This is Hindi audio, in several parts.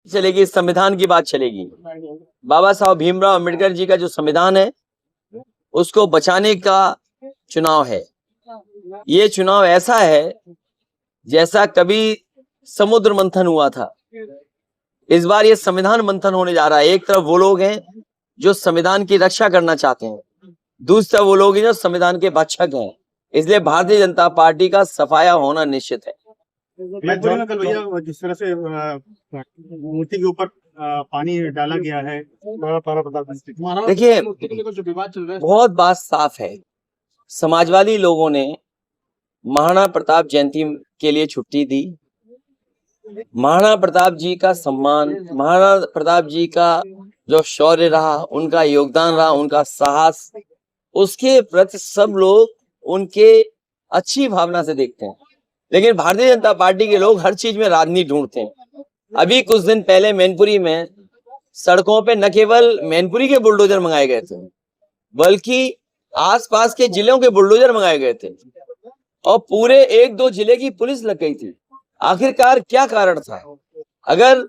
चलेगी, संविधान की बात चलेगी। बाबा साहब भीमराव अम्बेडकर जी का जो संविधान है उसको बचाने का चुनाव है। ये चुनाव ऐसा है जैसा कभी समुद्र मंथन हुआ था, इस बार ये संविधान मंथन होने जा रहा है। एक तरफ वो लोग हैं जो संविधान की रक्षा करना चाहते हैं, दूसरी तरफ वो लोग हैं जो संविधान के भक्षक हैं। इसलिए भारतीय जनता पार्टी का सफाया होना निश्चित है। मैनपुरी में कल भैया जिस तरह से मूर्ति के ऊपर पानी डाला गया है, देखिए बहुत बात साफ है। समाजवादी लोगों ने महाराणा प्रताप जयंती के लिए छुट्टी दी। महाराणा प्रताप जी का सम्मान, महाराणा प्रताप जी का जो शौर्य रहा, उनका योगदान रहा, उनका साहस, उसके प्रति सब लोग उनके अच्छी भावना से देखते हैं। लेकिन भारतीय जनता पार्टी के लोग हर चीज में राजनीति ढूंढते हैं। अभी कुछ दिन पहले मैनपुरी में सड़कों पे न केवल मैनपुरी के बुलडोजर मंगाए गए थे, बल्कि आसपास के जिलों के बुलडोजर मंगाए गए थे और पूरे 1-2 जिले की पुलिस लग गई थी। आखिरकार क्या कारण था? अगर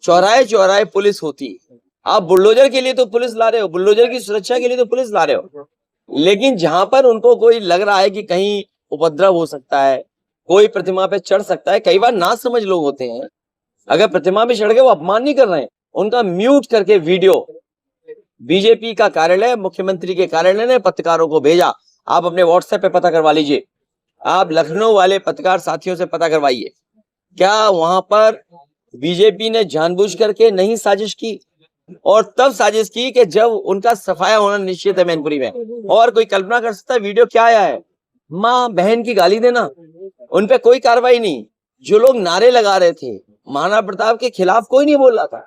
चौराहे चौराहे पुलिस होती, आप बुलडोजर के लिए तो पुलिस ला रहे हो, बुलडोजर की सुरक्षा के लिए तो पुलिस ला रहे हो, लेकिन जहां पर उनको कोई लग रहा है कि कहीं उपद्रव हो सकता है, कोई प्रतिमा पे चढ़ सकता है, कई बार ना समझ लोग होते हैं, अगर प्रतिमा पे चढ़ के वो अपमान नहीं कर रहे हैं, उनका म्यूट करके वीडियो बीजेपी का कार्यालय, मुख्यमंत्री के कार्यालय ने पत्रकारों को भेजा। आप अपने व्हाट्सएप पे पता करवा लीजिए, आप लखनऊ वाले पत्रकार साथियों से पता करवाइए, क्या वहां पर बीजेपी ने जानबूझ करके नहीं साजिश की? और तब साजिश की कि जब उनका सफाया होना निश्चित है मैनपुरी में। और कोई कल्पना कर सकता है वीडियो क्या आया है? माँ बहन की गाली देना, उनपे कोई कार्रवाई नहीं। जो लोग नारे लगा रहे थे महाराणा प्रताप के खिलाफ, कोई नहीं बोल रहा था,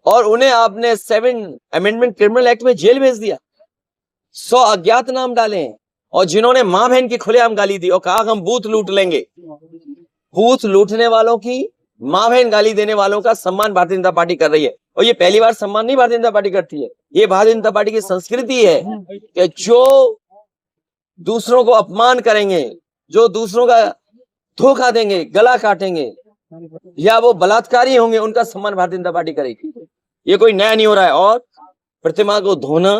और उन्हें आपने 7 अमेंडमेंट क्रिमिनल एक्ट में जेल भेज दिया। 100 अज्ञात नाम डाले हैं, और जिन्होंने मां बहन की खुलेआम गाली दी और कहा हम बूथ लूट लेंगे। बूथ लूटने वालों की, मां बहन गाली देने वालों का सम्मान भारतीय जनता पार्टी कर रही है। और ये पहली बार सम्मान नहीं भारतीय जनता पार्टी करती है, ये भारतीय जनता पार्टी की संस्कृति है कि जो दूसरों को अपमान करेंगे, जो दूसरों का धोखा देंगे, गला काटेंगे, या वो बलात्कारी होंगे, उनका सम्मान भारतीय जनता पार्टी करेगी। ये कोई नया नहीं हो रहा है। और प्रतिमा को धोना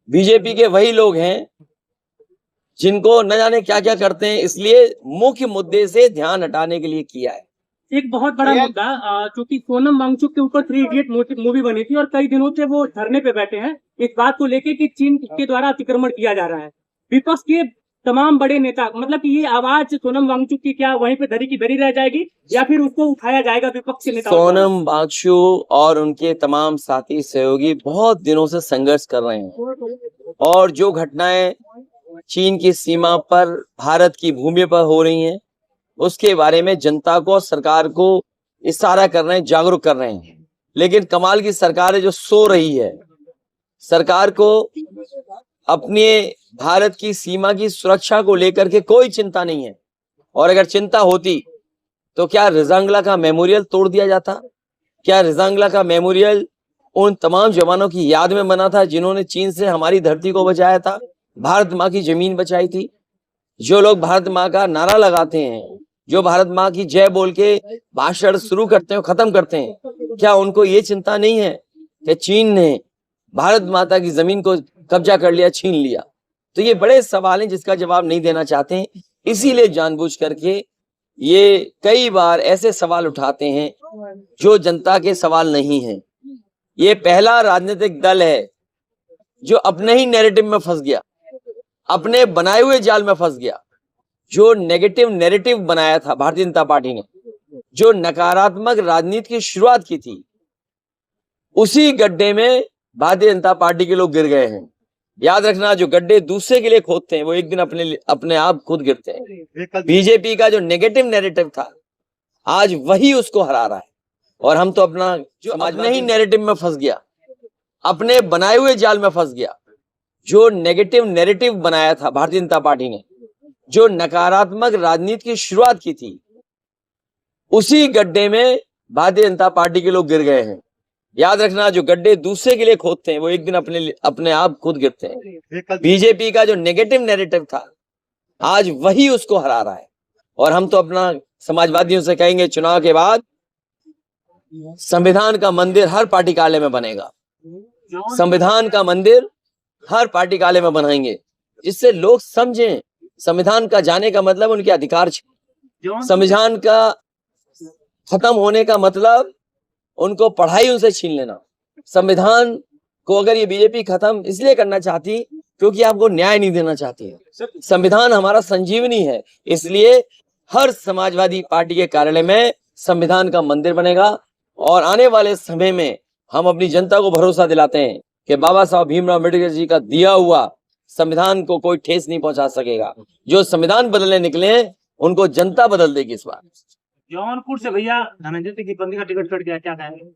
बीजेपी के वही लोग हैं जिनको न जाने क्या क्या करते हैं, इसलिए मुख्य मुद्दे से ध्यान हटाने के लिए किया है। एक बहुत बड़ा मुद्दा, क्योंकि सोनम वांगचुक के ऊपर 3 इडियट मूवी बनी थी और कई दिनों से वो धरने पे बैठे हैं इस बात को लेके कि चीन के द्वारा अतिक्रमण किया जा रहा है। विपक्ष के तमाम बड़े नेता, मतलब कि ये आवाज सोनम वांगचुक की क्या वहीं पे धरी की धरी रह जाएगी या फिर उसको उठाया जाएगा विपक्ष के नेताओं? सोनम वांगचुक और उनके तमाम साथी सहयोगी बहुत दिनों से संघर्ष कर रहे हैं, और जो घटनाएं चीन की सीमा पर भारत की भूमि पर हो रही हैं, उसके बारे में जनता को और सरकार को इशारा कर रहे हैं, जागरूक कर रहे हैं। लेकिन कमाल की सरकार है जो सो रही है। सरकार को अपने भारत की सीमा की सुरक्षा को लेकर के कोई चिंता नहीं है, और अगर चिंता होती तो क्या रिजांगला का मेमोरियल तोड़ दिया जाता? क्या रिजांगला का मेमोरियल उन तमाम जवानों की याद में बना था जिन्होंने चीन से हमारी धरती को बचाया था, भारत माँ की जमीन बचाई थी? जो लोग भारत माँ का नारा लगाते हैं, जो भारत माँ की जय बोल के भाषण शुरू करते हैं खत्म करते हैं, क्या उनको ये चिंता नहीं है कि चीन ने भारत माता की जमीन को कब्जा कर लिया, छीन लिया? तो ये बड़े सवाल हैं जिसका जवाब नहीं देना चाहते हैं, इसीलिए जानबूझ करके ये कई बार ऐसे सवाल उठाते हैं जो जनता के सवाल नहीं है। ये पहला राजनीतिक दल है जो अपने ही नैरेटिव में फंस गया, अपने बनाए हुए जाल में फंस गया। जो नेगेटिव नैरेटिव बनाया था भारतीय जनता पार्टी ने, जो नकारात्मक राजनीति की शुरुआत की थी, उसी गड्ढे में भारतीय जनता पार्टी के लोग गिर गए हैं। याद रखना, जो गड्ढे दूसरे के लिए खोदते हैं वो एक दिन अपने आप खुद गिरते हैं। बीजेपी का जो नेगेटिव नैरेटिव था, आज वही उसको हरा रहा है, और हम तो अपने ही नैरेटिव में फंस गया, अपने बनाए हुए जाल में फंस गया। जो नेगेटिव नैरेटिव बनाया था भारतीय जनता पार्टी ने, जो नकारात्मक राजनीति की शुरुआत की थी, उसी गड्ढे में भारतीय जनता पार्टी के लोग गिर गए हैं। याद रखना, जो गड्ढे दूसरे के लिए खोदते हैं वो एक दिन अपने आप खुद गिरते हैं। बीजेपी का जो नेगेटिव नैरेटिव था, आज वही उसको हरा रहा है, और हम तो अपना समाजवादियों से कहेंगे चुनाव के बाद संविधान का मंदिर हर पार्टी कार्यालय में बनेगा। संविधान का मंदिर हर पार्टी कार्यालय में बनाएंगे, जिससे लोग समझें संविधान का जाने का मतलब उनके अधिकार। संविधान का खत्म होने का मतलब उनको पढ़ाई उनसे छीन लेना। संविधान को अगर ये बीजेपी खत्म इसलिए करना चाहती क्योंकि आपको न्याय नहीं देना चाहती है। संविधान हमारा संजीवनी है, इसलिए हर समाजवादी पार्टी के कार्यालय में संविधान का मंदिर बनेगा। और आने वाले समय में हम अपनी जनता को भरोसा दिलाते हैं कि बाबा साहब भीमराव अम्बेडकर जी का दिया हुआ संविधान को कोई ठेस नहीं पहुंचा सकेगा। जो संविधान बदलने निकले हैं उनको जनता बदल देगी इस बार। जौनपुर से भैया धनंजय सिंह की बंदी का टिकट कट गया, क्या कहेंगे?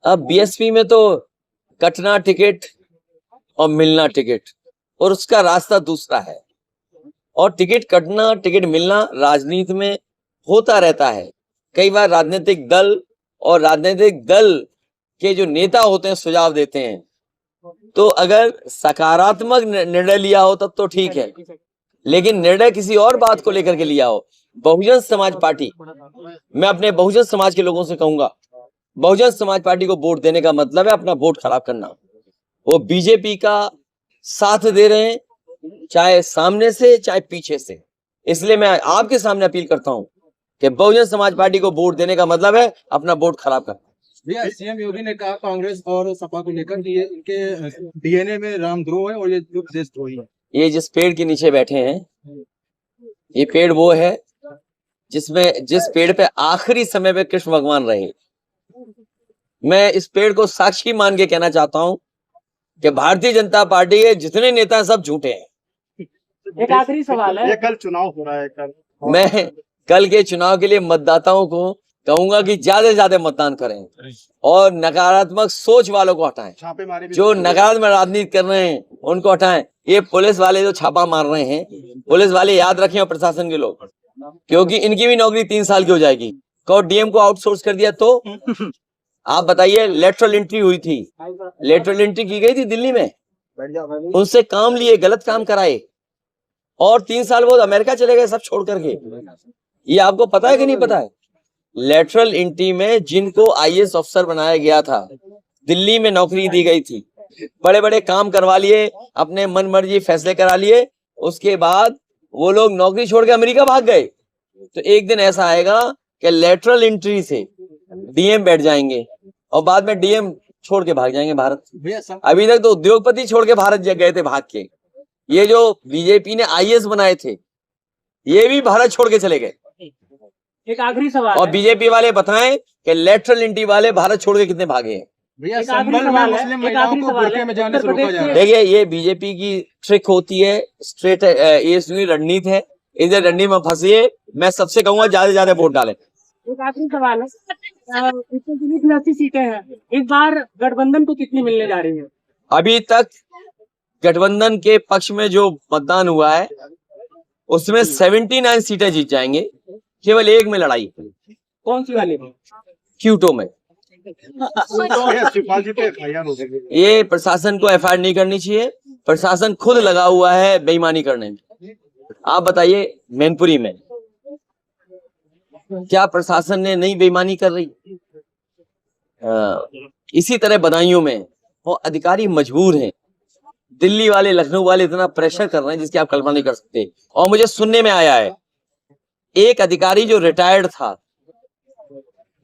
अब बीएसपी में तो कटना टिकट और मिलना टिकट और उसका रास्ता दूसरा है। और टिकट कटना टिकट मिलना राजनीति में होता रहता है। कई बार राजनीतिक दल और राजनीतिक दल के जो नेता होते हैं सुझाव देते हैं, तो अगर सकारात्मक निर्णय लिया हो तब तो ठीक है, लेकिन निर्णय किसी और बात को लेकर के लिया हो। बहुजन समाज पार्टी, मैं अपने बहुजन समाज के लोगों से कहूंगा, बहुजन समाज पार्टी को वोट देने का मतलब है अपना वोट खराब करना। वो बीजेपी का साथ दे रहे हैं, चाहे सामने से चाहे पीछे से। इसलिए मैं आपके सामने अपील करता हूं कि बहुजन समाज पार्टी को वोट देने का मतलब है अपना वोट खराब करना। भैया सीएम योगी ने कहा कांग्रेस और सपा को लेकर कि ये इनके डीएनए में रामद्रोह है और ये देशद्रोही है। ये जिस पेड़ के नीचे बैठे हैं, ये पेड़ वो है जिस पेड़ पे आखिरी समय पे कृष्ण भगवान रहे। मैं इस पेड़ को साक्षी मान के कहना चाहता हूं कि भारतीय जनता पार्टी के जितने नेता सब झूठे हैं। एक आखिरी सवाल है, ये कल चुनाव हो रहा है, कल मैं कल के चुनाव के लिए मतदाताओं को कहूंगा कि ज्यादा से ज्यादा मतदान करें और नकारात्मक सोच वालों को हटाएं। छापेमारी भी जो नकारात्मक राजनीति कर रहे हैं उनको हटाएं। ये पुलिस वाले जो छापा मार रहे हैं, पुलिस वाले याद रखें और प्रशासन के लोग, क्योंकि इनकी भी नौकरी 3 साल की हो जाएगी। कहो डीएम को आउटसोर्स कर दिया तो आप बताइए। लेटरल एंट्री हुई थी, लेटरल एंट्री की गई थी दिल्ली में, उनसे काम लिए, गलत काम कराए और 3 साल बाद अमेरिका चले गए सब छोड़ करके। ये आपको पता है कि नहीं पता है? लेटरल एंट्री में जिनको आईएएस अफसर बनाया गया था, दिल्ली में नौकरी दी गई थी, बड़े बड़े काम करवा लिए, अपने मन मर्जी फैसले करा लिए, उसके बाद वो लोग नौकरी छोड़ के अमेरिका भाग गए। तो एक दिन ऐसा आएगा कि लेटरल एंट्री से डीएम बैठ जाएंगे और बाद में डीएम छोड़ के भाग जाएंगे भारत। अभी तक तो उद्योगपति छोड़ के भारत गए थे भाग के। ये जो बीजेपी ने आईएएस बनाए थे ये भी भारत छोड़ के चले गए। एक आखिरी सवाल और है। बीजेपी वाले बताएं कि लेटरल एंट्री वाले भारत छोड़ के कितने भागे हैं। भैया एक आखिरी संभल में सवाल है, मुस्लिम एक महिलाओं आखिरी को सवाल बुरके है। में जाने से उत्तर रोका प्रदेश जा रहा है। देखिए ये बीजेपी की ट्रिक होती है, स्ट्रेट ये रणनीति है। इधर रणनीति में फंसिए, मैं सबसे कहूंगा ज्यादा से ज्यादा वोट डालें। एक आखिरी सवाल है, उत्तर प्रदेश में 80 सीटें हैं, इस बार गठबंधन को कितनी मिलने जा रही है? अभी तक गठबंधन के पक्ष में जो मतदान हुआ है उसमें 79 सीटें जीत जाएंगे, केवल एक में लड़ाई, कौन सी वाली? क्यूटो में। शिवपाल जी पे FIR हो गई। ये प्रशासन को एफआईआर नहीं करनी चाहिए, प्रशासन खुद लगा हुआ है बेईमानी करने में। आप बताइए मैनपुरी में क्या प्रशासन ने नहीं बेईमानी कर रही? इसी तरह बदायूं में वो अधिकारी मजबूर हैं। दिल्ली वाले लखनऊ वाले इतना प्रेशर कर रहे हैं जिसकी आप कल्पना नहीं कर सकते। और मुझे सुनने में आया है एक अधिकारी जो रिटायर्ड था,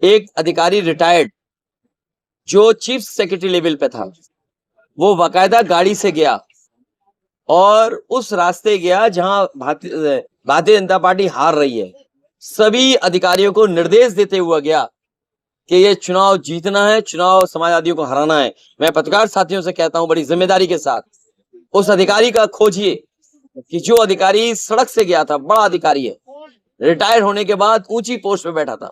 एक अधिकारी रिटायर्ड जो चीफ सेक्रेटरी लेवल पे था, वो बाकायदा गाड़ी से गया और उस रास्ते गया जहां भारतीय जनता पार्टी हार रही है। सभी अधिकारियों को निर्देश देते हुआ गया कि ये चुनाव जीतना है, चुनाव समाजवादियों को हराना है। मैं पत्रकार साथियों से कहता हूं बड़ी जिम्मेदारी के साथ उस अधिकारी का खोजिए कि जो अधिकारी सड़क से गया था, बड़ा अधिकारी है, रिटायर होने के बाद ऊंची पोस्ट पे बैठा था,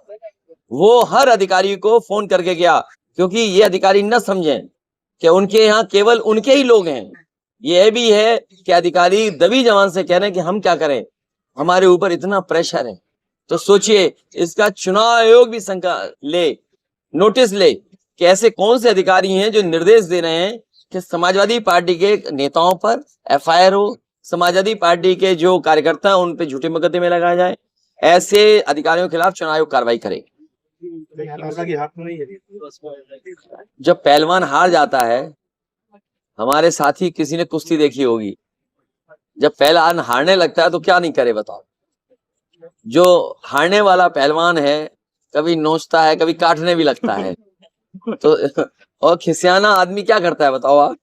वो हर अधिकारी को फोन करके गया, क्योंकि ये अधिकारी न समझें कि उनके यहाँ केवल उनके ही लोग हैं। ये भी है कि अधिकारी दबी जवान से कह रहे हैं कि हम क्या करें, हमारे ऊपर इतना प्रेशर है। तो सोचिए इसका चुनाव आयोग भी नोटिस ले कि ऐसे कौन से अधिकारी हैं जो निर्देश दे रहे हैं कि समाजवादी पार्टी के नेताओं पर FIR हो, समाजवादी पार्टी के जो कार्यकर्ता हैं उन पे झूठे मुकदमे लगाए जाए। ऐसे अधिकारियों के खिलाफ चुनाव आयोग कार्रवाई करे। हाथ में नहीं है। जब पहलवान हार जाता है, हमारे साथी किसी ने कुश्ती देखी होगी, जब पहलवान हारने लगता है तो क्या नहीं करे बताओ। जो हारने वाला पहलवान है कभी नोचता है, कभी काटने भी लगता है। तो और खिसियाना आदमी क्या करता है बताओ आप।